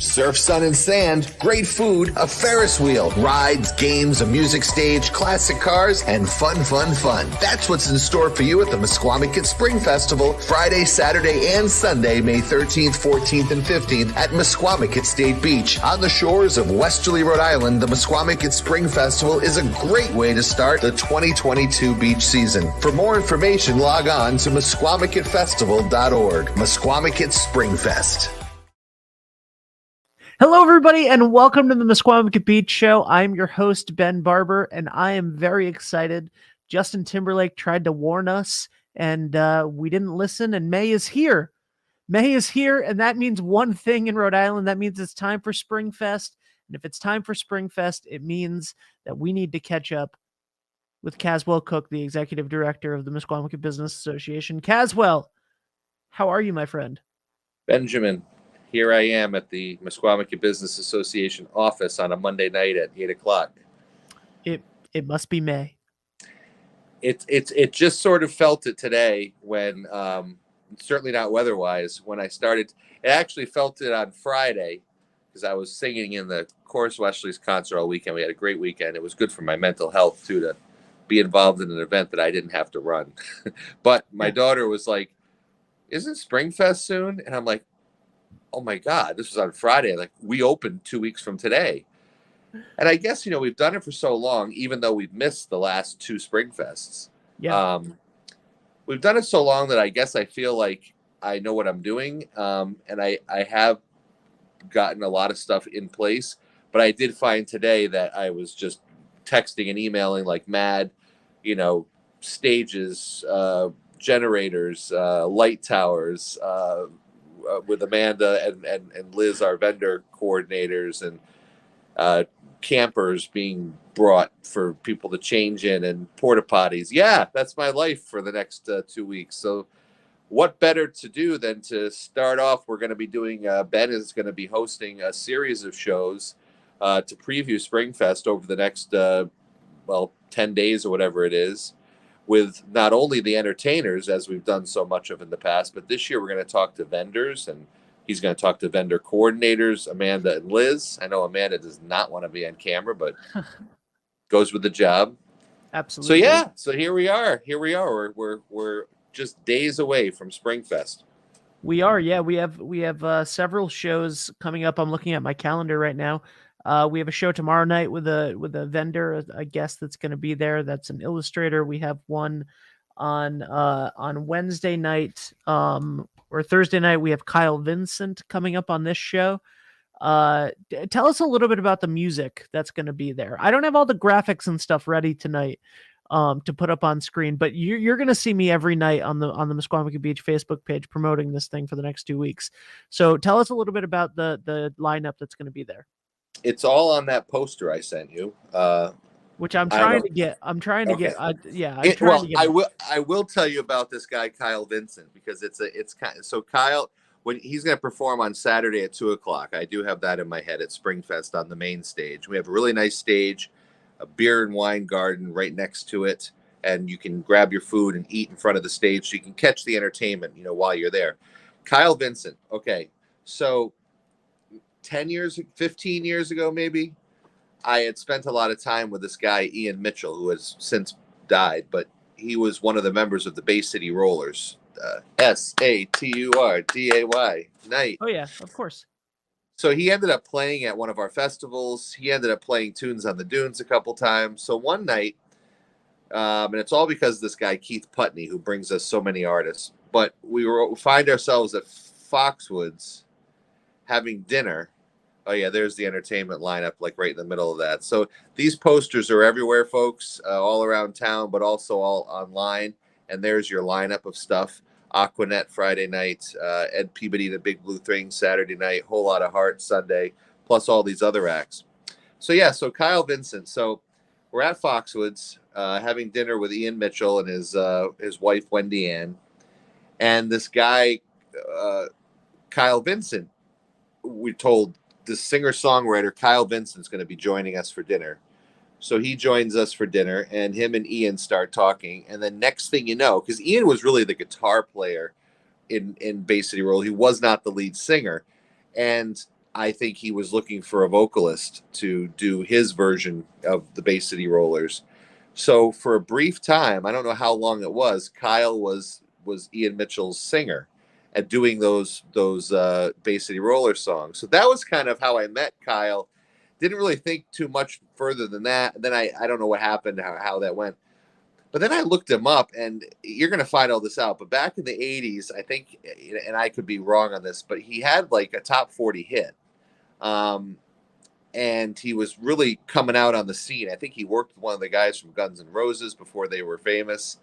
Surf, sun, and sand, great food, a Ferris wheel, rides, games, a music stage, classic cars, and fun. That's what's in store for you at the Misquamicut Spring Festival, Friday, Saturday, and Sunday, May 13th, 14th, and 15th at Misquamicut State Beach. On the shores of Westerly, Rhode Island, the Misquamicut Spring Festival is a great way to start the 2022 beach season. For more information, log on to MisquamicutFestival.org. Misquamicut Spring Fest. Hello, everybody, and welcome to the Misquamicut Beach Show. I'm your host, Ben Barber, and I am very excited. Justin Timberlake tried to warn us, and we didn't listen, and May is here. May is here, and that means one thing in Rhode Island. That means it's time for Springfest, and if it's time for Springfest, it means that we need to catch up with Caswell Cooke, the executive director of the Misquamicut Business Association. Caswell, how are you, my friend? Benjamin, here I am at the Misquamicut Business Association office on a Monday night at 8 o'clock. It must be May. It just sort of felt it today when, certainly not weather-wise, when I started. It actually felt it on Friday because I was singing in the Chorus Wesley's concert all weekend. We had a great weekend. It was good for my mental health, too, to be involved in an event that I didn't have to run. But my daughter was like, isn't Springfest soon? And I'm like, oh my God, this was on Friday. Like, we opened 2 weeks from today. And I guess, we've done it for so long, even though we've missed the last two Springfests. Yeah. We've done it so long that I guess I feel like I know what I'm doing. And I have gotten a lot of stuff in place. But I did find today that I was just texting and emailing like mad, stages, generators, light towers, with Amanda and Liz, our vendor coordinators, and campers being brought for people to change in, and porta potties. Yeah, that's my life for the next 2 weeks. So what better to do than to start off? We're going to be doing, Ben is going to be hosting a series of shows to preview Springfest over the next, 10 days or whatever it is, with not only the entertainers, as we've done so much of in the past, but this year we're going to talk to vendors, and he's going to talk to vendor coordinators, Amanda and Liz. I know Amanda does not want to be on camera, but goes with the job. Absolutely. So here we are. We're just days away from Springfest. We are. Yeah, we have several shows coming up. I'm looking at my calendar right now. We have a show tomorrow night with a vendor, a guest that's going to be there. That's an illustrator. We have one on Wednesday night, or Thursday night. We have Kyle Vincent coming up on this show. Tell us a little bit about the music that's going to be there. I don't have all the graphics and stuff ready tonight to put up on screen, but you're going to see me every night on the Misquamicut Beach Facebook page promoting this thing for the next 2 weeks. So tell us a little bit about the lineup that's going to be there. It's all on that poster I sent you. Which I'm trying to get. I will tell you about this guy, Kyle Vincent, because it's kind of, so Kyle, when he's going to perform on Saturday at 2 o'clock, I do have that in my head at Springfest on the main stage. We have a really nice stage, a beer and wine garden right next to it, and you can grab your food and eat in front of the stage so you can catch the entertainment, while you're there. Kyle Vincent. Okay. So 15 years ago, maybe, I had spent a lot of time with this guy, Ian Mitchell, who has since died, but he was one of the members of the Bay City Rollers, SATURDAY night. Oh yeah, of course. So he ended up playing at one of our festivals. He ended up playing Tunes on the Dunes a couple times. So one night, and it's all because of this guy, Keith Putney, who brings us so many artists, but we find ourselves at Foxwoods having dinner. Oh yeah, there's the entertainment lineup, like right in the middle of that. So these posters are everywhere, folks, all around town, but also all online. And there's your lineup of stuff. Aquanet Friday night, Ed Peabody and the Big Blue Thing Saturday night, Whole Lot of Heart Sunday, plus all these other acts. So yeah, so Kyle Vincent. So we're at Foxwoods having dinner with Ian Mitchell and his wife Wendy Ann, and this guy Kyle Vincent. We told the singer-songwriter Kyle Vincent's going to be joining us for dinner. So he joins us for dinner, and him and Ian start talking. And then next thing you know, because Ian was really the guitar player in Bay City Roll, he was not the lead singer. And I think he was looking for a vocalist to do his version of the Bay City Rollers. So for a brief time, I don't know how long it was, Kyle was Ian Mitchell's singer and doing those Bay City Roller songs. So that was kind of how I met Kyle. Didn't really think too much further than that. And then I don't know what happened, how that went. But then I looked him up, and you're going to find all this out. But back in the 80s, I think, and I could be wrong on this, but he had like a top 40 hit. And he was really coming out on the scene. I think he worked with one of the guys from Guns N' Roses before they were famous.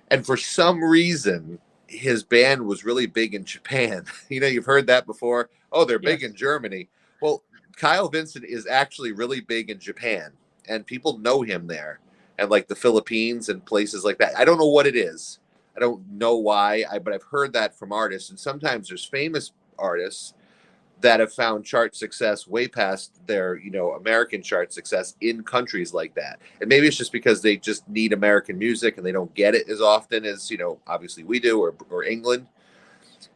And for some reason, his band was really big in Japan. You've heard that before. Oh, they're big in Germany. Well, Kyle Vincent is actually really big in Japan, and people know him there. And like the Philippines and places like that. I don't know what it is. I don't know why, but I've heard that from artists. And sometimes there's famous artists that have found chart success way past their, American chart success in countries like that. And maybe it's just because they just need American music and they don't get it as often as, obviously we do, or England.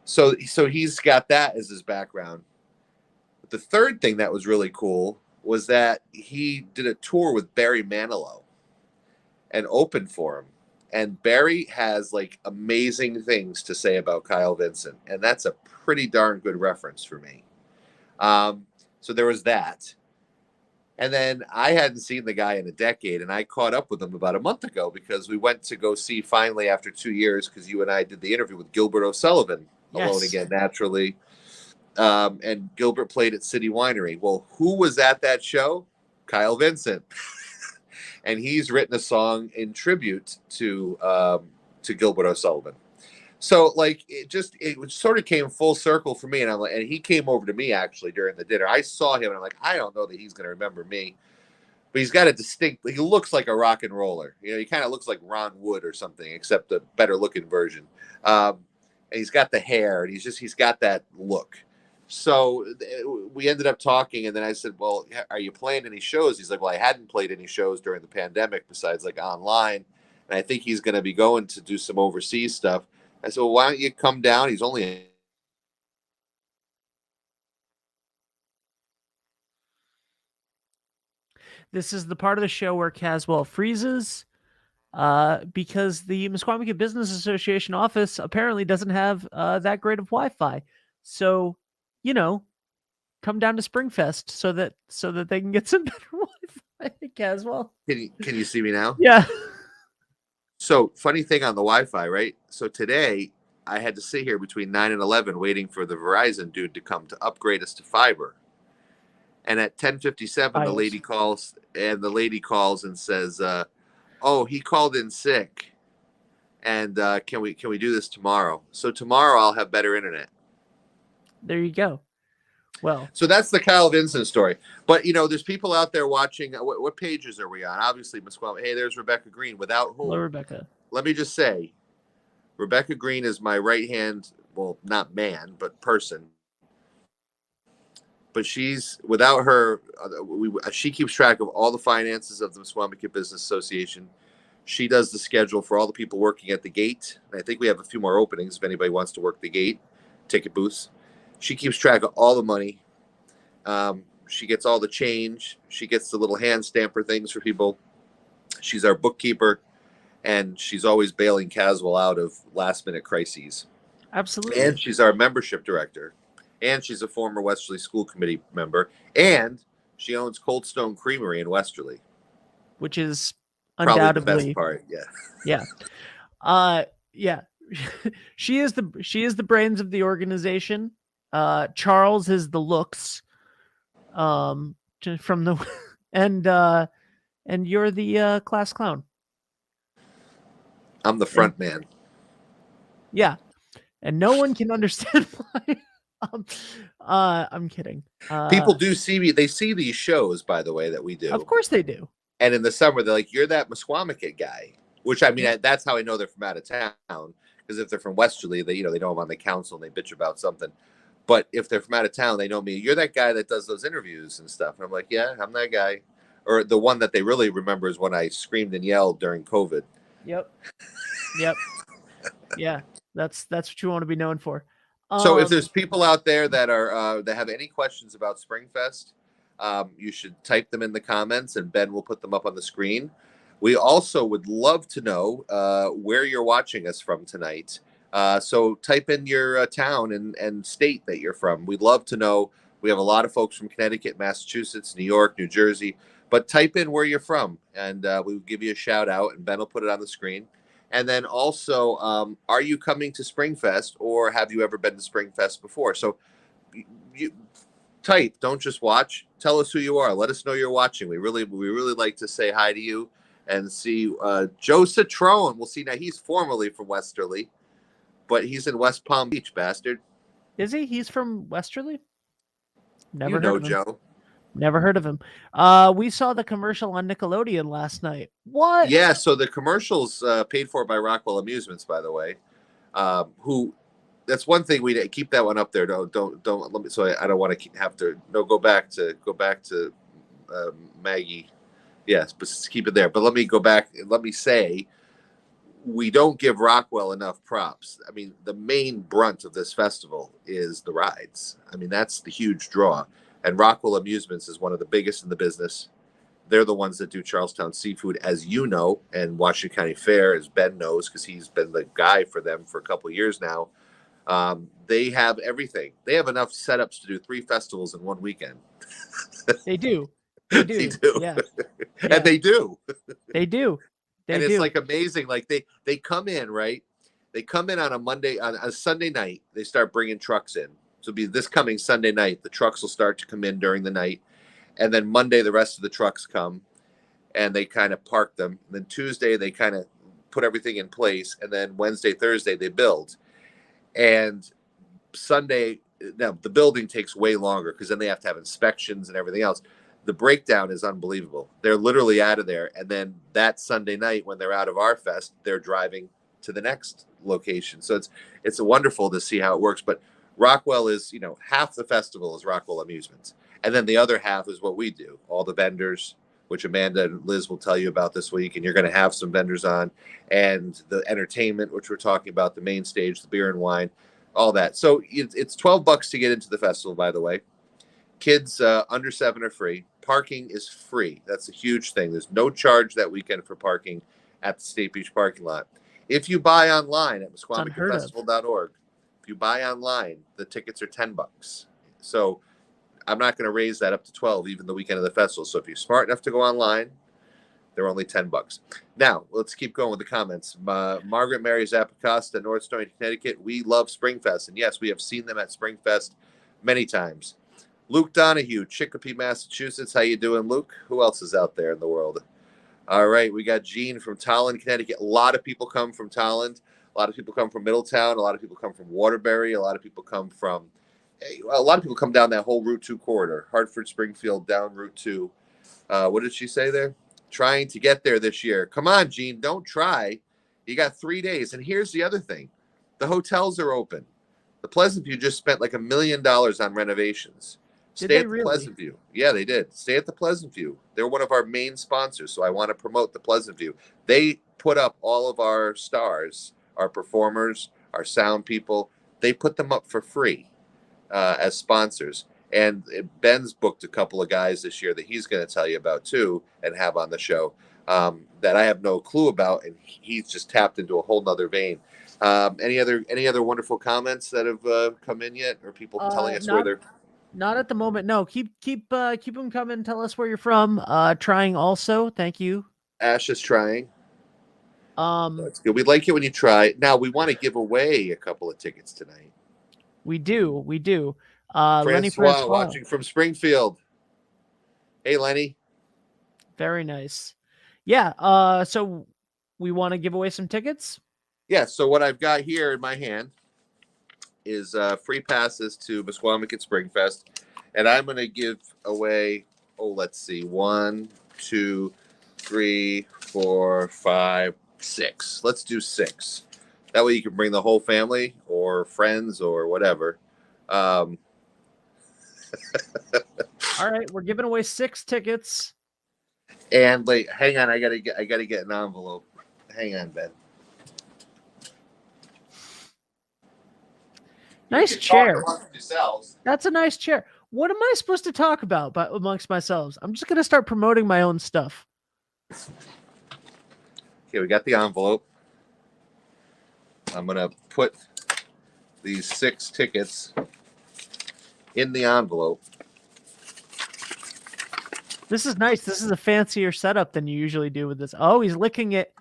So he's got that as his background. But the third thing that was really cool was that he did a tour with Barry Manilow and opened for him. And Barry has like amazing things to say about Kyle Vincent. And that's a pretty darn good reference for me. So there was that. And then I hadn't seen the guy in a decade, and I caught up with him about a month ago because we went to go see finally after 2 years, because you and I did the interview with Gilbert O'Sullivan, Alone Again Naturally. And Gilbert played at City Winery. Well, who was at that show? Kyle Vincent. And he's written a song in tribute to Gilbert O'Sullivan. So like it sort of came full circle for me, and and he came over to me actually during the dinner. I saw him and I'm like, I don't know that he's going to remember me, but he's got he looks like a rock and roller. He kind of looks like Ron Wood or something, except a better looking version. And he's got the hair, and he's got that look. So we ended up talking, and then I said, well, are you playing any shows? He's like, well, I hadn't played any shows during the pandemic besides like online. And I think he's going to be going to do some overseas stuff. I said, well, why don't you come down? He's only... This is the part of the show where Caswell freezes because the Misquamicut Business Association office apparently doesn't have that great of Wi-Fi. So, come down to Springfest so that they can get some better Wi-Fi, Caswell. Can you see me now? Yeah. So funny thing on the Wi-Fi, right? So today I had to sit here between 9 and 11 waiting for the Verizon dude to come to upgrade us to fiber. And at 10:57, the lady calls and says, oh, he called in sick. And can we do this tomorrow? So tomorrow I'll have better internet. There you go. Well, so that's the Kyle Vincent story. But, there's people out there watching. What pages are we on? Obviously, Misquamicut. Hey, there's Rebecca Green. Without whom? Hello, Rebecca. Let me just say, Rebecca Green is my right hand, well, not man, but person. But without her, she keeps track of all the finances of the Misquamicut Business Association. She does the schedule for all the people working at the gate. And I think we have a few more openings if anybody wants to work the gate, ticket booths. She keeps track of all the money. She gets all the change. She gets the little hand stamper things for people. She's our bookkeeper, and she's always bailing Caswell out of last-minute crises. Absolutely. And she's our membership director. And she's a former Westerly School Committee member. And she owns Cold Stone Creamery in Westerly. Which is probably undoubtedly the best part, yeah. Yeah. Yeah. She is the brains of the organization. Charles is the looks. From the and you're the class clown. I'm the front man. Yeah. And no one can understand why. I'm kidding. People do see me. They see these shows, by the way, that we do. Of course they do. And in the summer, they're like, you're that Misquamicut guy. Which, I mean, that's how I know they're from out of town. Because if they're from Westerly, they know I'm on the council and they bitch about something. But if they're from out of town, they know me. You're that guy that does those interviews and stuff. And I'm like, yeah, I'm that guy. Or the one that they really remember is when I screamed and yelled during COVID. Yep. Yeah, that's what you want to be known for. So if there's people out there that are that have any questions about Springfest, you should type them in the comments, and Ben will put them up on the screen. We also would love to know where you're watching us from tonight. So type in your town and state that you're from. We'd love to know. We have a lot of folks from Connecticut, Massachusetts, New York, New Jersey. But type in where you're from, and we'll give you a shout out, and Ben will put it on the screen. And then also, are you coming to Springfest, or have you ever been to Springfest before? So you type, don't just watch. Tell us who you are. Let us know you're watching. We really like to say hi to you and see Joe Citrone. We'll see now. He's formerly from Westerly, but he's in West Palm Beach, bastard. Is he? He's from Westerly? Never You know heard of him. Joe. Never heard of him. We saw the commercial on Nickelodeon last night. What? Yeah, so the commercial's paid for by Rockwell Amusements, by the way. Who? That's one thing we keep that one up there. Don't let me. So I don't want to have to. No, go back to Maggie. Yes, but keep it there. But let me go back and let me say, we don't give Rockwell enough props. I mean, the main brunt of this festival is the rides. I mean, that's the huge draw. And Rockwell Amusements is one of the biggest in the business. They're the ones that do Charlestown Seafood, as you know, and Washington County Fair, as Ben knows, because he's been the guy for them for a couple of years now. They have everything. They have enough setups to do 3 festivals in one weekend. They do. They do. They do. Yeah. And they do. They do. And it's like amazing. Like they come in, right? They come in on a Sunday night. They start bringing trucks in. So it'll be this coming Sunday night. The trucks will start to come in during the night. And then Monday, the rest of the trucks come and they kind of park them. And then Tuesday, they kind of put everything in place. And then Wednesday, Thursday, they build. And Sunday, now the building takes way longer because then they have to have inspections and everything else. The breakdown is unbelievable. They're literally out of there. And then that Sunday night, when they're out of our fest, they're driving to the next location. So it's wonderful to see how it works. But Rockwell is, half the festival is Rockwell Amusements. And then the other half is what we do. All the vendors, which Amanda and Liz will tell you about this week. And you're going to have some vendors on. And the entertainment, which we're talking about, the main stage, the beer and wine, all that. So it's $12 to get into the festival, by the way. Kids under 7 are free. Parking is free. That's a huge thing. There's no charge that weekend for parking at the State Beach parking lot. If you buy online at MisquamiCutFestival.org, if you buy online, the tickets are $10. So I'm not going to raise that up to 12 even the weekend of the festival. So if you're smart enough to go online, they're only $10. Now, let's keep going with the comments. Margaret Mary Zappacosta, North Stonington, Connecticut. We love Springfest. And yes, we have seen them at Springfest many times. Luke Donahue, Chicopee, Massachusetts. How you doing, Luke? Who else is out there in the world? All right, we got Gene from Tolland, Connecticut. A lot of people come from Tolland. A lot of people come from Middletown. A lot of people come from Waterbury. A lot of people come down that whole Route 2 corridor, Hartford, Springfield, down Route 2. What did she say there? Trying to get there this year. Come on, Gene, don't try. You got 3 days. And here's the other thing. The hotels are open. The Pleasant View just spent like $1 million on renovations. Stay at the Pleasant View. Yeah, they did. Stay at the Pleasant View. They're one of our main sponsors, so I want to promote the Pleasant View. They put up all of our stars, our performers, our sound people. They put them up for free as sponsors. And Ben's booked a couple of guys this year that he's going to tell you about too and have on the show that I have no clue about, and he's just tapped into a whole nother vein. Any other wonderful comments that have come in yet, or people telling us where they're? Not at the moment. No, keep them coming. Tell us where you're from. Trying also. Thank you. Ash is trying. That's good. We like it when you try. Now we want to give away a couple of tickets tonight. We do. Lenny Francois watching from Springfield. Hey, Lenny. Very nice. Yeah. So we want to give away some tickets. Yeah. So what I've got here in my hand is free passes to Misquamicut Springfest, and I'm going to give away. Let's see, 1, 2, 3, 4, 5, 6. Let's do 6. That way you can bring the whole family or friends or whatever. All right, we're giving away 6 tickets. And hang on, I gotta get an envelope. Hang on, Ben. Nice You can talk chair. amongst yourselves. That's a nice chair. What am I supposed to talk about amongst myself? I'm just gonna start promoting my own stuff. Okay, we got the envelope. I'm gonna put these 6 tickets in the envelope. This is nice. This is a fancier setup than you usually do with this. Oh, he's licking it.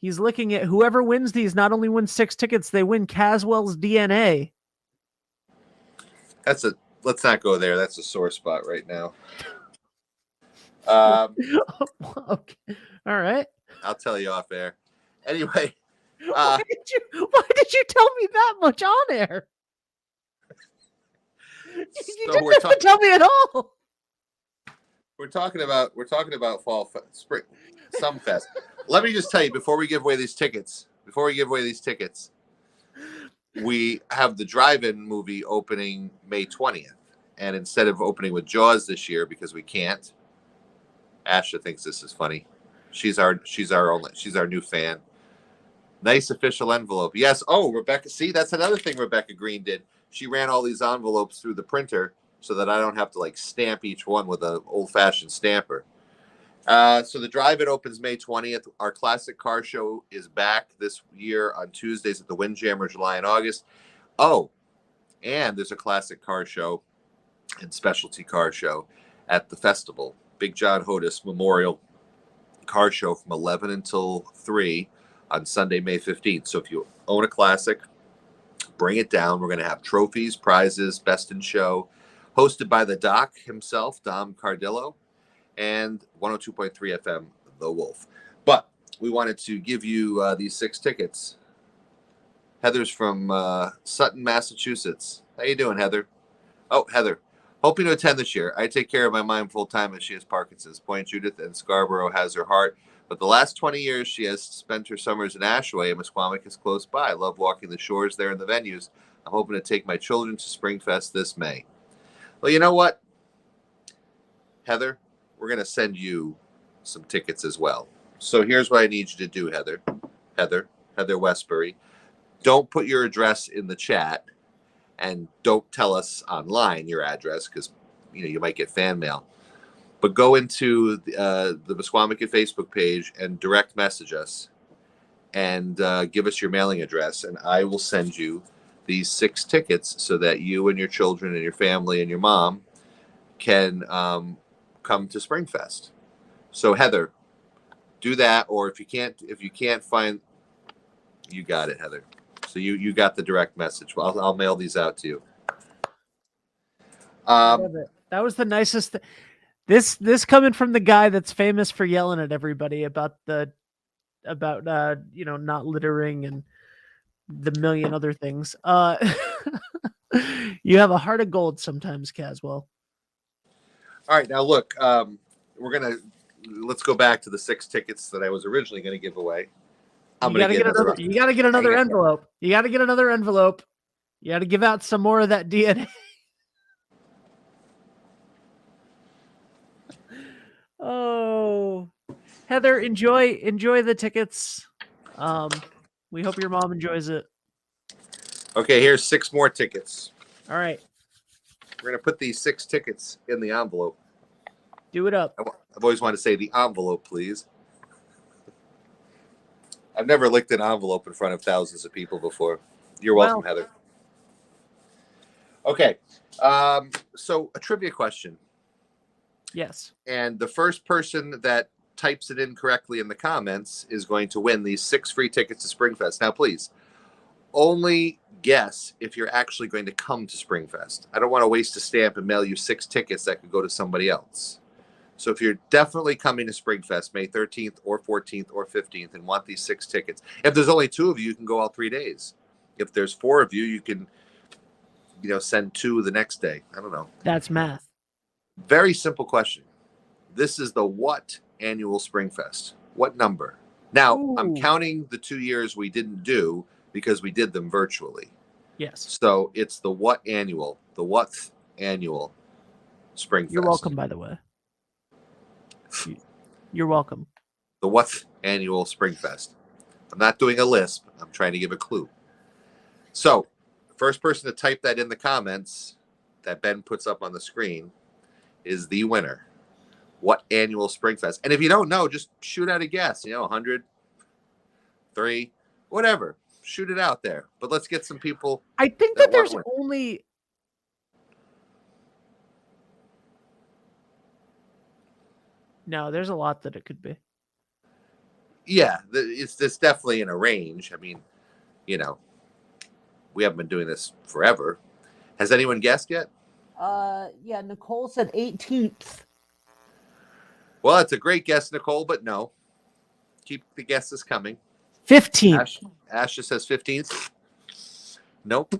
He's licking it. Whoever wins these not only wins 6 tickets, they win Caswell's DNA. Let's not go there. That's a sore spot right now. Okay. All right. I'll tell you off air. Anyway, Why did you tell me that much on air? You didn't have to tell me at all. We're talking about spring Sumfest. Let me just tell you before we give away these tickets. We have the drive-in movie opening May 20th, and instead of opening with Jaws this year because we can't, Asha thinks this is funny. She's our new fan. Nice official envelope. Yes. Oh, Rebecca. See, that's another thing Rebecca Green did. She ran all these envelopes through the printer so that I don't have to stamp each one with an old-fashioned stamper. So the drive-in opens May 20th. Our classic car show is back this year on Tuesdays at the Windjammer, July and August. Oh, and there's a classic car show and specialty car show at the festival. Big John Hodis Memorial Car Show from 11 until 3 on Sunday, May 15th. So if you own a classic, bring it down. We're going to have trophies, prizes, best in show, hosted by the Doc himself, Dom Cardillo, and 102.3 FM, The Wolf. But we wanted to give you these 6 tickets. Heather's from Sutton, Massachusetts. How you doing, Heather? Oh, Heather. Hoping to attend this year. I take care of my mom full time as she has Parkinson's. Point Judith and Scarborough has her heart. But the last 20 years, she has spent her summers in Ashway, and Misquamicut is close by. I love walking the shores there and the venues. I'm hoping to take my children to Springfest this May. Well, you know what, Heather? We're going to send you some tickets as well. So here's what I need you to do, Heather. Heather Westbury. Don't put your address in the chat, and don't tell us online your address because you might get fan mail. But go into the Misquamicut Facebook page and direct message us and give us your mailing address, and I will send you these 6 tickets so that you and your children and your family and your mom can come to Springfest. So Heather, do that, or if you can't find, you got it, Heather. So you got the direct message. Well, I'll mail these out to you. I love it. That was the nicest. This coming from the guy that's famous for yelling at everybody about not littering and the million other things. You have a heart of gold sometimes, Caswell. All right, now look, let's go back to the 6 tickets that I was originally going to give away. You gotta get another envelope. You gotta get another envelope. You gotta give out some more of that DNA. Oh, Heather, enjoy the tickets. We hope your mom enjoys it. Okay, here's 6 more tickets. All right. We're gonna put these 6 tickets in the envelope. Do it up. I've always wanted to say the envelope, please. I've never licked an envelope in front of thousands of people before. You're welcome, Heather. Okay. So a trivia question. Yes. And the first person that types it in correctly in the comments is going to win these 6 free tickets to Springfest. Now, please, only guess if you're actually going to come to Springfest. I don't want to waste a stamp and mail you 6 tickets that could go to somebody else. So if you're definitely coming to Springfest, May 13th or 14th or 15th, and want these 6 tickets, if there's only 2 of you, you can go all 3 days. If there's 4 of you, you can, send 2 the next day. I don't know. That's math. Very simple question. This is the what annual Springfest? What number? Now, Ooh. I'm counting the 2 years we didn't do because we did them virtually. Yes. So it's the what annual Springfest. You're welcome, by the way. You're welcome. The what annual Springfest. I'm not doing a lisp. I'm trying to give a clue. So First person to type that in the comments that Ben puts up on the screen is the winner. What annual Springfest? And if you don't know, just shoot out a guess. 100, 3, whatever. Shoot it out there. But let's get some people. I think that there's only. No, there's a lot that it could be. Yeah, it's definitely in a range. I mean, we haven't been doing this forever. Has anyone guessed yet? Yeah, Nicole said 18th. Well, it's a great guess, Nicole, but no. Keep the guesses coming. 15th. Ash just says 15th. Nope.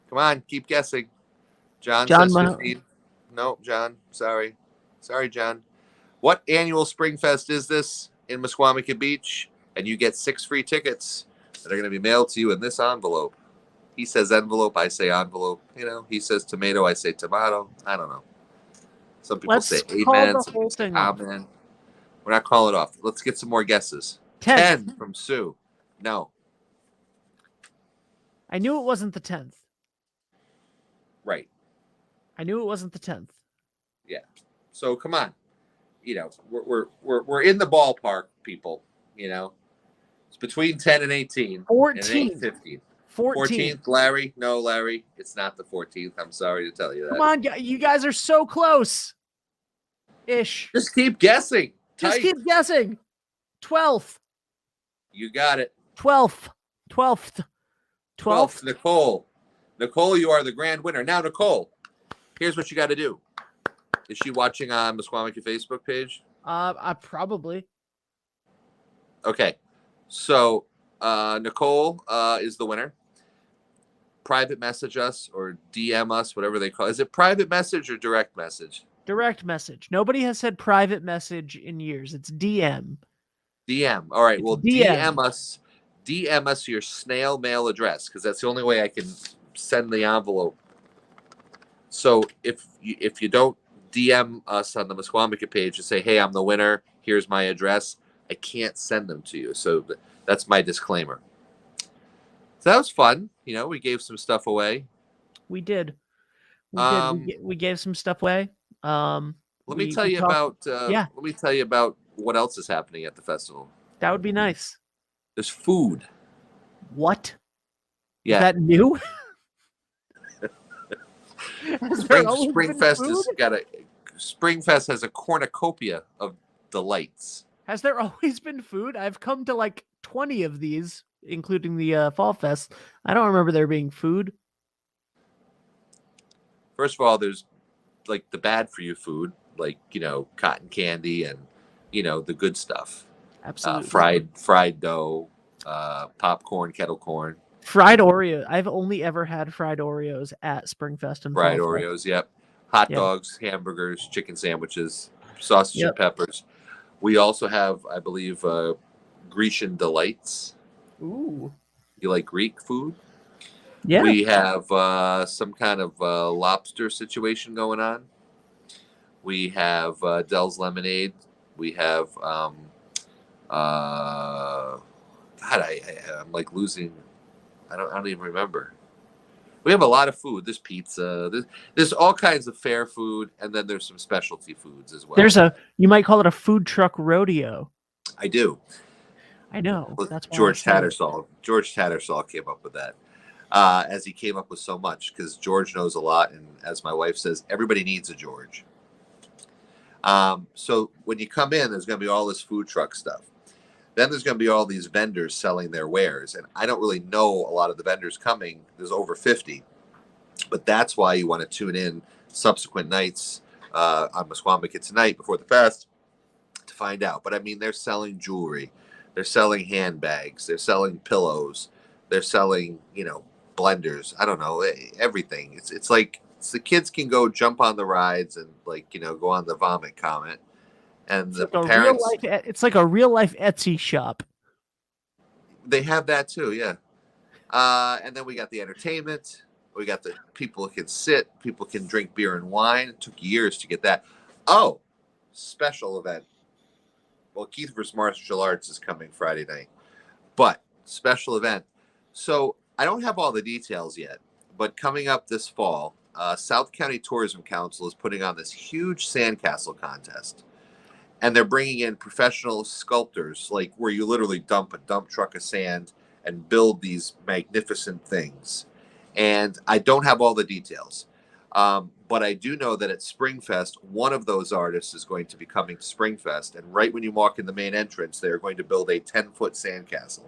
Come on, keep guessing. John says 15th. No, John. Sorry, John. What annual Springfest is this in Misquamicut Beach? And you get 6 free tickets that are going to be mailed to you in this envelope. He says envelope, I say envelope. He says tomato, I say tomato. I don't know. Some people say amen. Some people say amen. We're not calling it off. Let's get some more guesses. 10 from Sue. No. I knew it wasn't the 10th. Right. I knew it wasn't the 10th. Yeah. So come on. We're in the ballpark, people. It's between 10 and 18. 14. And 15. 14th, Larry. No, Larry. It's not the 14th. I'm sorry to tell you that. Come on, you guys are so close. Ish. Just keep guessing. Just keep guessing. 12th. You got it. 12th. 12th. 12th. Nicole. Nicole, you are the grand winner. Now, Nicole, here's what you got to do. Is she watching on Misquamicut Facebook page? Probably. Okay. So, Nicole is the winner. Private message us or DM us, whatever they call it. Is it private message or direct message? Direct message. Nobody has said private message in years. It's DM. DM. All right. Well, DM us. DM us your snail mail address because that's the only way I can send the envelope. So if you don't DM us on the Misquamicut page and say, "Hey, I'm the winner. Here's my address," I can't send them to you. So that's my disclaimer. So that was fun. We gave some stuff away. We did. We gave some stuff away. Let me tell you about what else is happening at the festival. That would be nice. There's food. What? Yeah. Is that new? Springfest has a cornucopia of delights. Has there always been food? I've come to like 20 of these, including the Fall Fest. I don't remember there being food. First of all, there's like the bad for you food, like cotton candy and the good stuff. Absolutely. Fried dough, popcorn, kettle corn. Fried Oreo. I've only ever had fried Oreos at Springfest and fried Oreos. Yep. Hot dogs, hamburgers, chicken sandwiches, sausage and peppers. We also have, I believe, Grecian delights. Ooh. You like Greek food? Yeah. We have some kind of lobster situation going on. We have Dell's Lemonade. We have, I'm like losing. I don't even remember. We have a lot of food. There's pizza. There's all kinds of fair food, and then there's some specialty foods as well. You might call it a food truck rodeo. I do. I know. That's George Tattersall. George Tattersall came up with that, as he came up with so much, because George knows a lot, and as my wife says, everybody needs a George. So when you come in, there's going to be all this food truck stuff. Then there's going to be all these vendors selling their wares. And I don't really know a lot of the vendors coming. There's over 50. But that's why you want to tune in subsequent nights on Misquamicut tonight before the fest to find out. But, I mean, they're selling jewelry. They're selling handbags. They're selling pillows. They're selling, blenders. I don't know, everything. It's like the kids can go jump on the rides and, go on the Vomit Comet. And the parents, it's like a real life Etsy shop. They have that too, yeah. And then we got the entertainment. We got the people can sit. People can drink beer and wine. It took years to get that. Oh, special event. Well, Keith vs. Martial Arts is coming Friday night, but special event. So I don't have all the details yet, but coming up this fall, South County Tourism Council is putting on this huge Sandcastle Contest. And they're bringing in professional sculptors, like where you literally dump a dump truck of sand and build these magnificent things. And I don't have all the details. But I do know that at Springfest, one of those artists is going to be coming to Springfest. And right when you walk in the main entrance, they're going to build a 10-foot sandcastle.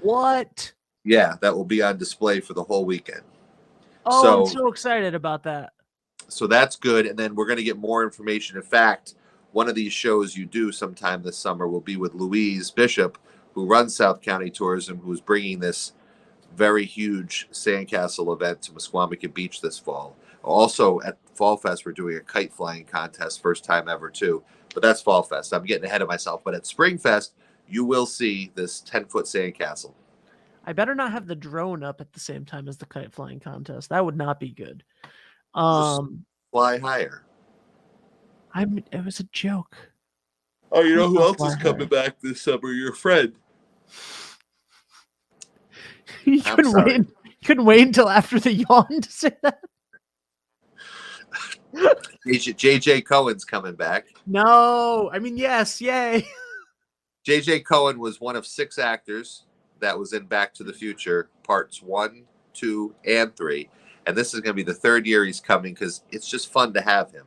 What? Yeah, that will be on display for the whole weekend. Oh, I'm so excited about that. So that's good. And then we're going to get more information. In fact, one of these shows you do sometime this summer will be with Louise Bishop, who runs South County Tourism, who's bringing this very huge sandcastle event to Misquamicut Beach this fall. Also at Fall Fest, we're doing a kite flying contest, first time ever too. But that's Fall Fest. I'm getting ahead of myself. But at Springfest, you will see this 10-foot sandcastle. I better not have the drone up at the same time as the kite flying contest. That would not be good. Just fly higher. It was a joke. Oh, you know who else is coming back this summer? Your friend. You couldn't wait until after the yawn to say that. JJ Cohen's coming back. No, I mean, yes, yay. JJ Cohen was one of 6 actors that was in Back to the Future parts 1, 2, and 3. And this is going to be the 3rd year he's coming because it's just fun to have him.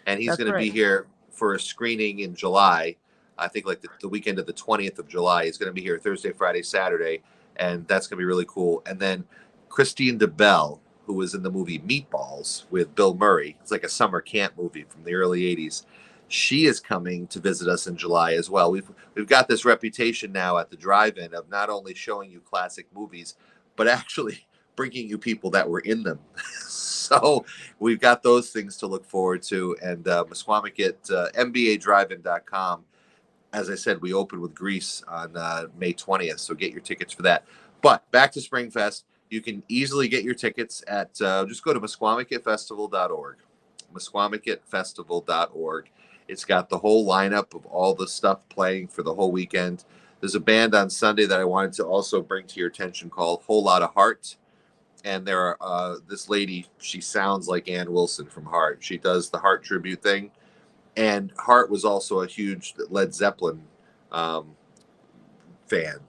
And he's going to be here for a screening in July. I think like the weekend of the 20th of July. He's going to be here Thursday, Friday, Saturday. And that's going to be really cool. And then Christine DeBelle, who was in the movie Meatballs with Bill Murray. It's like a summer camp movie from the early 80s. She is coming to visit us in July as well. We've got this reputation now at the drive-in of not only showing you classic movies, but actually bringing you people that were in them. So we've got those things to look forward to. And Misquamicut, MBADrivein.com. As I said, we open with Grease on May 20th, so get your tickets for that. But back to Springfest, you can easily get your tickets at, just go to MisquamicutFestival.org. MisquamicutFestival.org. It's got the whole lineup of all the stuff playing for the whole weekend. There's a band on Sunday that I wanted to also bring to your attention called Whole Lotta Heart. And there are this lady, she sounds like Ann Wilson from Heart. She does the Heart tribute thing. And Heart was also a huge Led Zeppelin fan.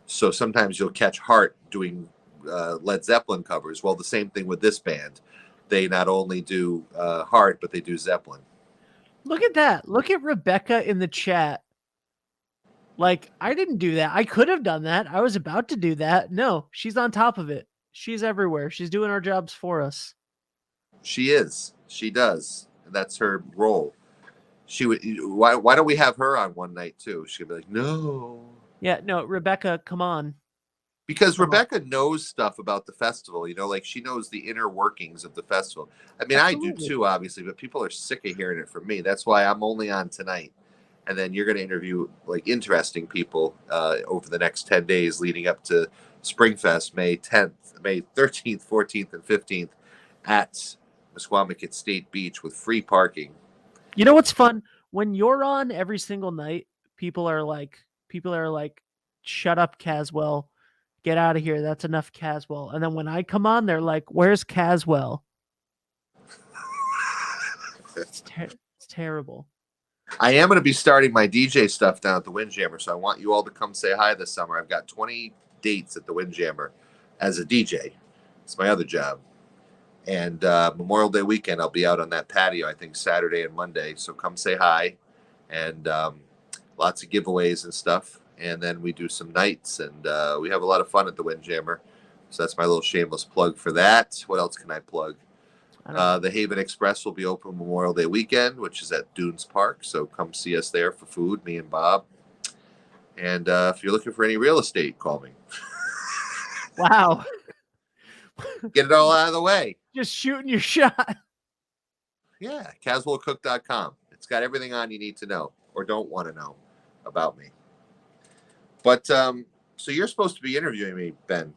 So sometimes you'll catch Heart doing Led Zeppelin covers. Well, the same thing with this band. They not only do Heart, but they do Zeppelin. Look at that. Look at Rebecca in the chat. Like, I didn't do that. I could have done that. I was about to do that. No, she's on top of it. She's everywhere. She's doing our jobs for us. She is. She does. That's her role. She would. Why don't we have her on one night too? She'd be like, no. Yeah, no, Rebecca, come on. Because Rebecca knows stuff about the festival, you know, like she knows the inner workings of the festival. I mean, absolutely. I do too, obviously, but people are sick of hearing it from me. That's why I'm only on tonight. And then you're going to interview like interesting people over the next 10 days leading up to Springfest, May 10th, May 13th, 14th, and 15th at Misquamicut State Beach with free parking. You know what's fun? When you're on every single night, people are like, shut up, Caswell. Get out of here. That's enough, Caswell. And then when I come on, they're like, where's Caswell? It's terrible. I am going to be starting my DJ stuff down at the Windjammer, so I want you all to come say hi this summer. I've got 20 dates at the Windjammer as a DJ. It's my other job. And Memorial Day weekend, I'll be out on that patio, I think, Saturday and Monday. So come say hi. And lots of giveaways and stuff. And then we do some nights, and we have a lot of fun at the Windjammer. So that's my little shameless plug for that. What else can I plug? The Haven Express will be open Memorial Day weekend, which is at Dunes Park. So come see us there for food, me and Bob. And if you're looking for any real estate, call me. Wow. Get it all out of the way. Just shooting your shot. Yeah, CaswellCook.com. It's got everything on you need to know or don't want to know about me. But so you're supposed to be interviewing me, Ben.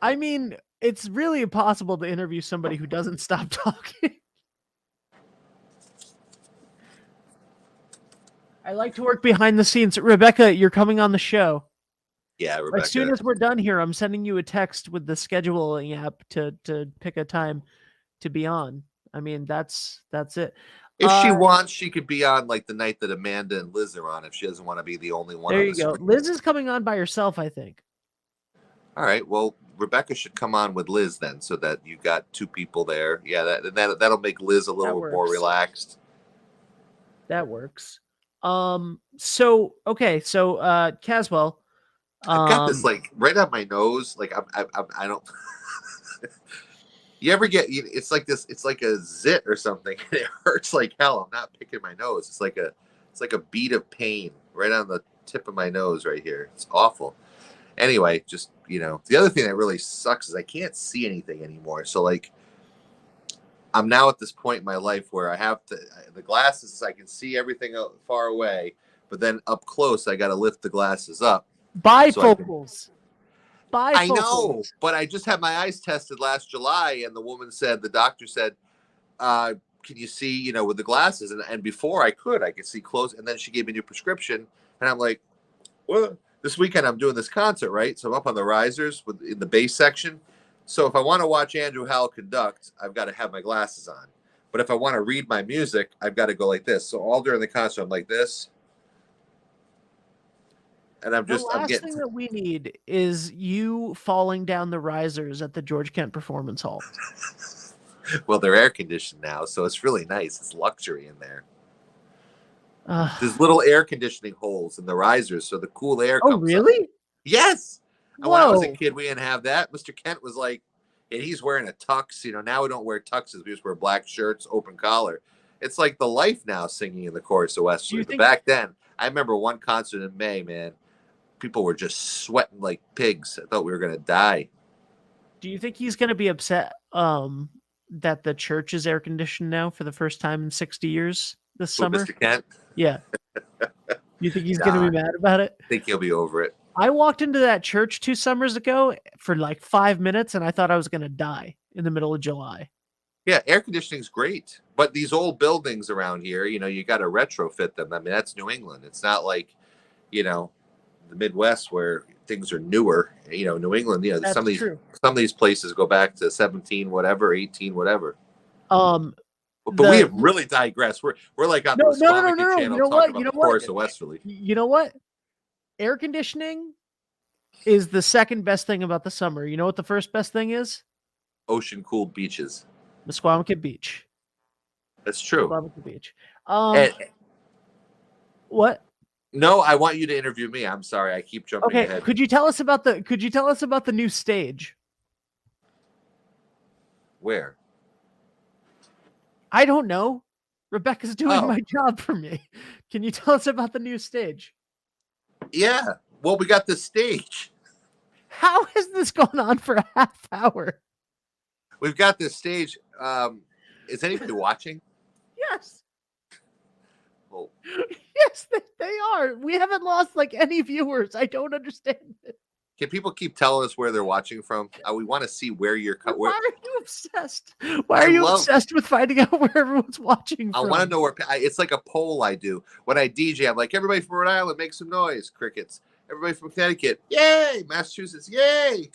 I mean, it's really impossible to interview somebody who doesn't stop talking. I like to work behind the scenes. Rebecca, you're coming on the show. Yeah, Rebecca. As soon as we're done here, I'm sending you a text with the scheduling app to pick a time to be on. I mean, that's it. If she wants, she could be on like the night that Amanda and Liz are on. If she doesn't want to be the only one. There on you the go. screen. Liz is coming on by herself, I think. All right. Well, Rebecca should come on with Liz then, so that you got two people there. Yeah, that'll make Liz a little more relaxed. That works. So Caswell. I've got this like right on my nose. Like I don't. You ever get? It's like this. It's like a zit or something. It hurts like hell. I'm not picking my nose. It's like a bead of pain right on the tip of my nose right here. It's awful. Anyway, just the other thing that really sucks is I can't see anything anymore. So like, I'm now at this point in my life where I have the glasses. I can see everything far away, but then up close, I got to lift the glasses up. Bifocals. I know, but I just had my eyes tested last July, and the doctor said, can you see, with the glasses? And before I could see close. And then she gave me a new prescription, and I'm like, well, this weekend I'm doing this concert, right? So I'm up on the risers in the bass section. So if I want to watch Andrew Howell conduct, I've got to have my glasses on. But if I want to read my music, I've got to go like this. So all during the concert, I'm like this. And the last thing that we need is you falling down the risers at the George Kent Performance Hall. Well, they're air conditioned now, so it's really nice. It's luxury in there. There's little air conditioning holes in the risers, so the cool air comes really? Up. Yes. Whoa. When I was a kid, we didn't have that. Mr. Kent was like, and he's wearing a tux. Now we don't wear tuxes. We just wear black shirts, open collar. It's like the life now singing in the chorus of Westerly. But back then, I remember one concert in May, man. People were just sweating like pigs. I thought we were going to die. Do you think he's going to be upset that the church is air conditioned now for the first time in 60 years this summer? Mr. Kent? Yeah. You think he's going to be mad about it? I think he'll be over it. I walked into that church 2 summers ago for like 5 minutes, and I thought I was going to die in the middle of July. Yeah, air conditioning is great. But these old buildings around here, you got to retrofit them. I mean, that's New England. It's not like, the Midwest where things are newer. New England, some of these places go back to 17 whatever, 18 whatever. But we have really digressed. We're like on the Misquamicut channel talking about the chorus of Westerly. You know what? Air conditioning is the second best thing about the summer. You know what the first best thing is? Ocean cooled beaches. Misquamicut Beach. That's true. Misquamicut Beach. What? No, I want you to interview me. I'm sorry, I keep jumping ahead. Could you tell us about the new stage? Where? I don't know. Rebecca's doing my job for me. Can you tell us about the new stage? Yeah. Well, we got the stage. How has this gone on for a half hour? We've got this stage. Is anybody watching? Yes. Oh. Yes, they are. We haven't lost like any viewers. I don't understand it. Can people keep telling us where they're watching from? We want to see where you're. Why are you obsessed? Why are you obsessed with finding out where everyone's watching from? I want to know where. It's like a poll I do when I DJ. I'm like, everybody from Rhode Island, make some noise. Crickets. Everybody from Connecticut, yay! Massachusetts, yay!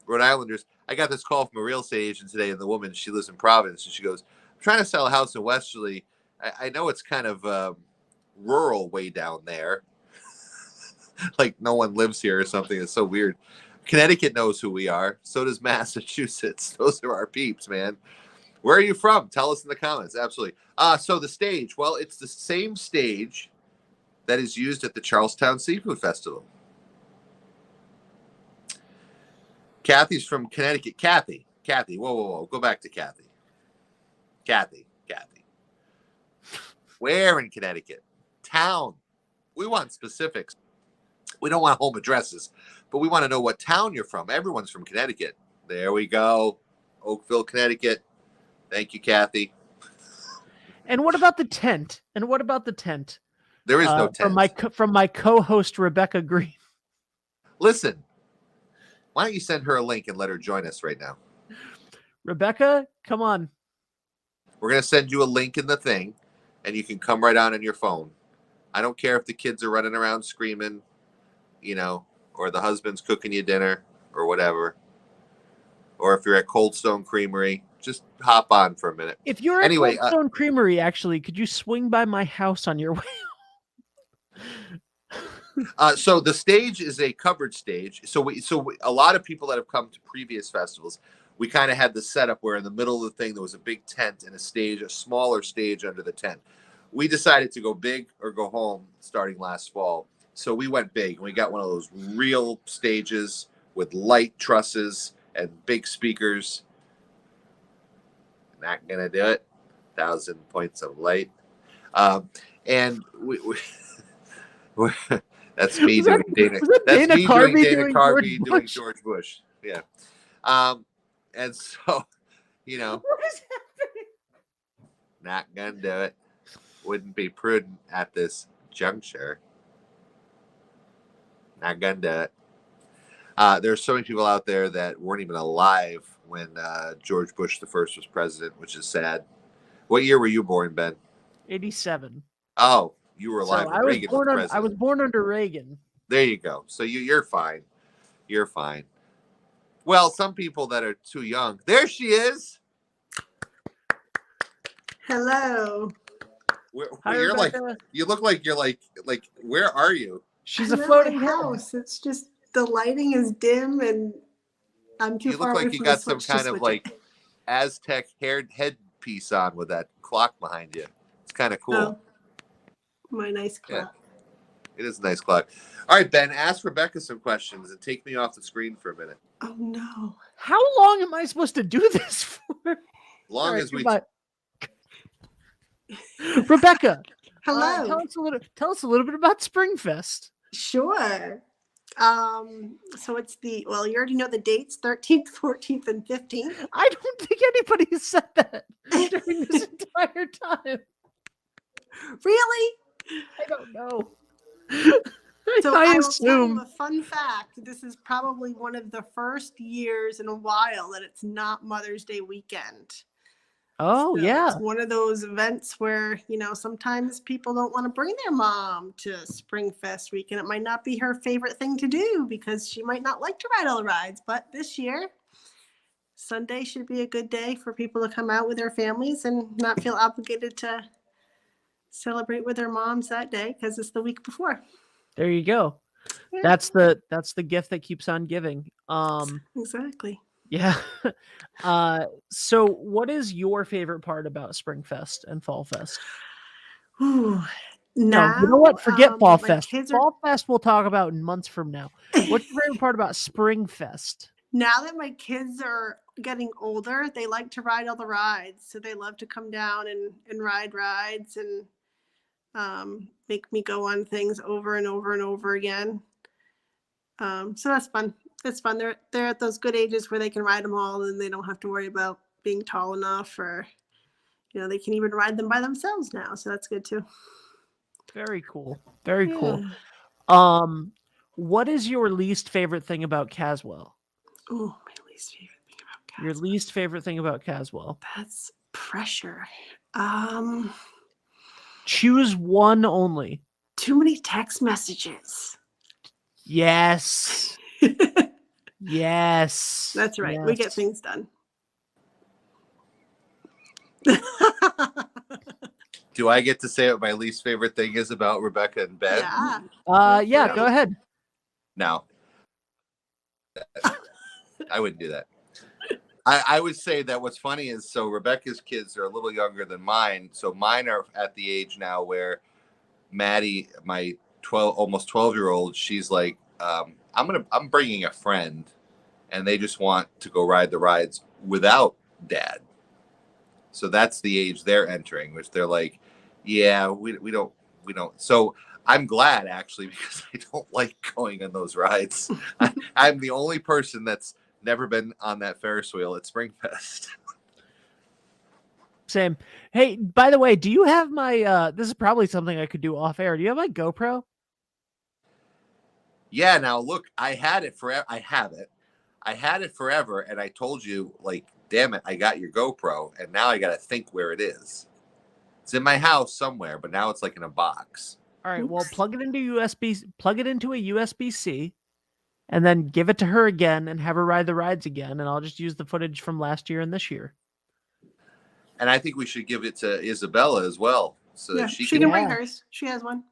Rhode Islanders. I got this call from a real estate agent today, and the woman, she lives in Providence, and she goes, "I'm trying to sell a house in Westerly. I know it's kind of rural way down there." Like no one lives here or something. It's so weird. Connecticut knows who we are. So does Massachusetts. Those are our peeps, man. Where are you from? Tell us in the comments. Absolutely. So the stage. Well, it's the same stage that is used at the Charlestown Seafood Festival. Kathy's from Connecticut. Kathy. Whoa. Go back to Kathy. Kathy. Where in Connecticut? Town. We want specifics. We don't want home addresses, but we want to know what town you're from. Everyone's from Connecticut. There we go. Oakville, Connecticut. Thank you, Kathy. And what about the tent? There is no tent. From my co-host, Rebecca Green. Listen, why don't you send her a link and let her join us right now? Rebecca, come on. We're going to send you a link in the thing, and you can come right on your phone. I don't care if the kids are running around screaming, or the husband's cooking you dinner or whatever, or if you're at Cold Stone Creamery, just hop on for a minute. If you're at Cold Stone Creamery, actually, could you swing by my house on your way? So the stage is a covered stage. So a lot of people that have come to previous festivals, we kind of had the setup where in the middle of the thing there was a big tent and a stage, a smaller stage under the tent. We decided to go big or go home starting last fall. So we went big, and we got one of those real stages with light trusses and big speakers. Not gonna do it. 1,000 points of light, and we're that's me doing Dana. That's me doing Dana Carvey doing George Bush. Yeah, and so What is happening? Not gonna do it. Wouldn't be prudent at this juncture. Not gonna do it. There's so many people out there that weren't even alive when George Bush the first was president, which is sad. What year were you born, Ben? 87. Oh, you were alive So when Reagan was president. I was born under Reagan. There you go. So you're fine. You're fine. Well, some people that are too young. There she is. Hello. Hi, you're Rebecca. like, you look like you're like, where are you? She's I'm a at floating my house. house. It's just the lighting is dim and I'm too You far look away like you from got the some switch to kind of switch like it. Aztec headpiece on with that clock behind you. It's kind of cool. Oh, my nice clock. It is a nice clock. All right, Ben, ask Rebecca some questions and take me off the screen for a minute. Oh no. How long am I supposed to do this for? Long as we Rebecca. Hello. Tell us a little bit about Springfest. Sure. So it's you already know the dates, 13th, 14th, and 15th. I don't think anybody has said that during this entire time. Really? I don't know. So I I will tell assume. you a fun fact. This is probably one of the first years in a while that it's not Mother's Day weekend. Oh, So yeah. It's one of those events where, sometimes people don't want to bring their mom to Springfest week, and it might not be her favorite thing to do because she might not like to ride all the rides. But this year, Sunday should be a good day for people to come out with their families and not feel obligated to celebrate with their moms that day because it's the week before. There you go. Yeah. That's the gift that keeps on giving. Exactly. Yeah. So what is your favorite part about Springfest and Fall Fest? Ooh, No, you know what? Forget Fall Fest. Kids Fall Fest we'll talk about in months from now. What's your favorite part about Springfest? Now that my kids are getting older, they like to ride all the rides. So they love to come down and ride rides and make me go on things over and over and over again. So that's fun. It's fun. They're at those good ages where they can ride them all and they don't have to worry about being tall enough, or they can even ride them by themselves now. So that's good too. Very cool. Very cool. Yeah. What is your least favorite thing about Caswell? Oh, my least favorite thing about Caswell. Your least favorite thing about Caswell? That's pressure. Choose one only. Too many text messages. Yes. Yes. That's right. Yes. We get things done. Do I get to say what my least favorite thing is about Rebecca and Ben? Yeah. Yeah, go ahead. No. I wouldn't do that. I would say that what's funny is, so Rebecca's kids are a little younger than mine. So mine are at the age now where Maddie, my almost 12-year-old, she's like, I'm bringing a friend, and they just want to go ride the rides without dad. So that's the age they're entering, which they're like, yeah, we don't. So I'm glad, actually, because I don't like going on those rides. I'm the only person that's never been on that Ferris wheel at Springfest. Same. Hey, by the way, do you have my this is probably something I could do off air. Do you have my GoPro? Yeah, now look, I had it forever. I had it forever, and I told you, like, damn it, I got your GoPro, and now I got to think where it is. It's in my house somewhere, but now it's like in a box. All right, well, plug it into a USB-C, and then give it to her again and have her ride the rides again. And I'll just use the footage from last year and this year. And I think we should give it to Isabella as well, so that she can bring Yeah. hers. She has one.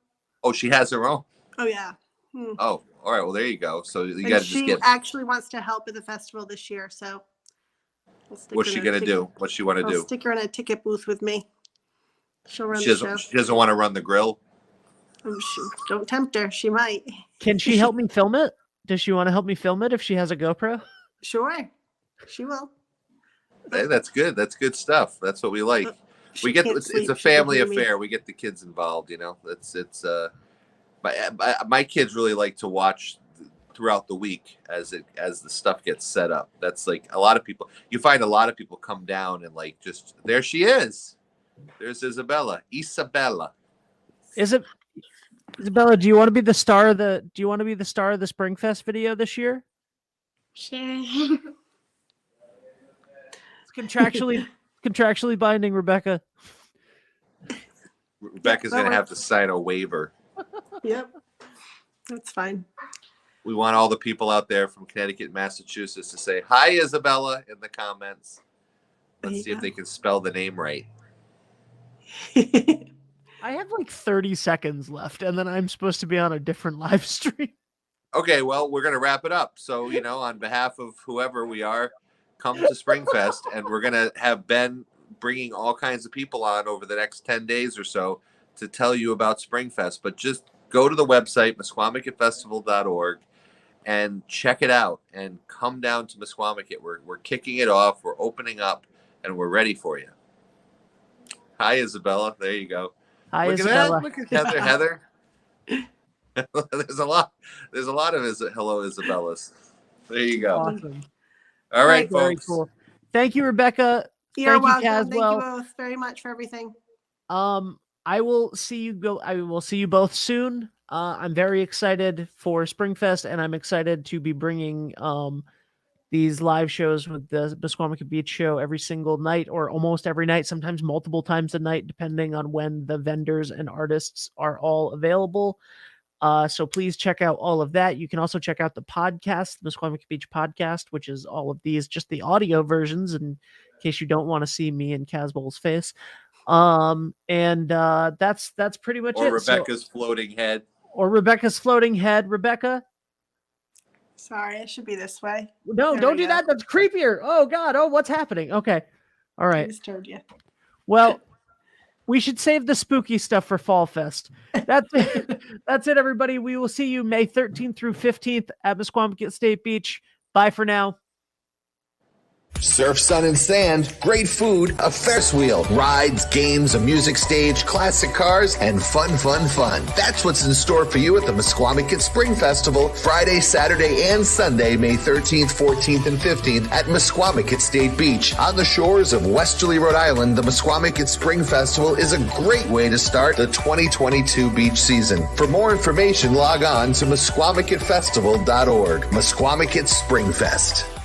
Oh, she has her own. Oh yeah. Oh, all right. Well, there you go. So you And got to she just get. actually wants to help at the festival this year, so. What's she gonna do? What's she want to do? Stick her in a ticket booth with me. She'll run She the show. doesn't want to run the grill. Don't tempt her. She might. Can she help me film it? Does she want to help me film it if she has a GoPro? Sure, she will. Hey, that's good. That's good stuff. That's what we like. She We get can't it's sleep. a She family can hear me. affair. We get the kids involved. You know, my kids really like to watch throughout the week as the stuff gets set up. That's like a lot of people. You find a lot of people come down and like just there she is. There's Isabella. Isabella. Isabella, do you want to be the star of the Springfest video this year? Sure. It's contractually binding, Rebecca. Rebecca's that gonna have to works. sign a waiver. Yep, that's fine. We want all the people out there from Connecticut and Massachusetts to say hi, Isabella, in the comments. There Let's you see if go. they can spell the name right. I have like 30 seconds left, and then I'm supposed to be on a different live stream. Okay, well, we're going to wrap it up. So, on behalf of whoever we are, come to Springfest, and we're going to have Ben bringing all kinds of people on over the next 10 days or so to tell you about Springfest. But just go to the website, misquamicutfestival.org, and check it out, and come down to Misquamicut. We're kicking it off. We're opening up, and we're ready for you. Hi, Isabella. There you go. Hi, Look Isabella. at that. Look at Heather. There's a lot of hello Isabellas. There you go. Awesome. All right, Very folks. cool. Thank you, Rebecca. You're Thank you, welcome. Caswell. Thank you both very much for everything. I will see you both soon. I'm very excited for Springfest, and I'm excited to be bringing these live shows with the Misquamicut Beach Show every single night, or almost every night, sometimes multiple times a night, depending on when the vendors and artists are all available. So please check out all of that. You can also check out the podcast, the Misquamicut Beach Podcast, which is all of these, just the audio versions, in case you don't want to see me and Caswell's face. That's pretty much Or it. Rebecca's floating head. Or Rebecca's floating head. Rebecca? Sorry, it should be this way. No, There don't we do go. that. That's creepier. Oh, God. Oh, what's happening? Okay. All I right. just told you. Well, we should save the spooky stuff for Fall Fest. That's it. That's it, everybody. We will see you May 13th through 15th at Misquamicut State Beach. Bye for now. Surf, sun, and sand, great food, a Ferris wheel, rides, games, a music stage, classic cars, and fun. That's what's in store for you at the Misquamicut Spring Festival, Friday, Saturday, and Sunday, May 13th, 14th, and 15th at Misquamicut State Beach. On the shores of Westerly, Rhode Island, the Misquamicut Spring Festival is a great way to start the 2022 beach season. For more information, log on to misquamicutfestival.org. Misquamicut Spring Fest.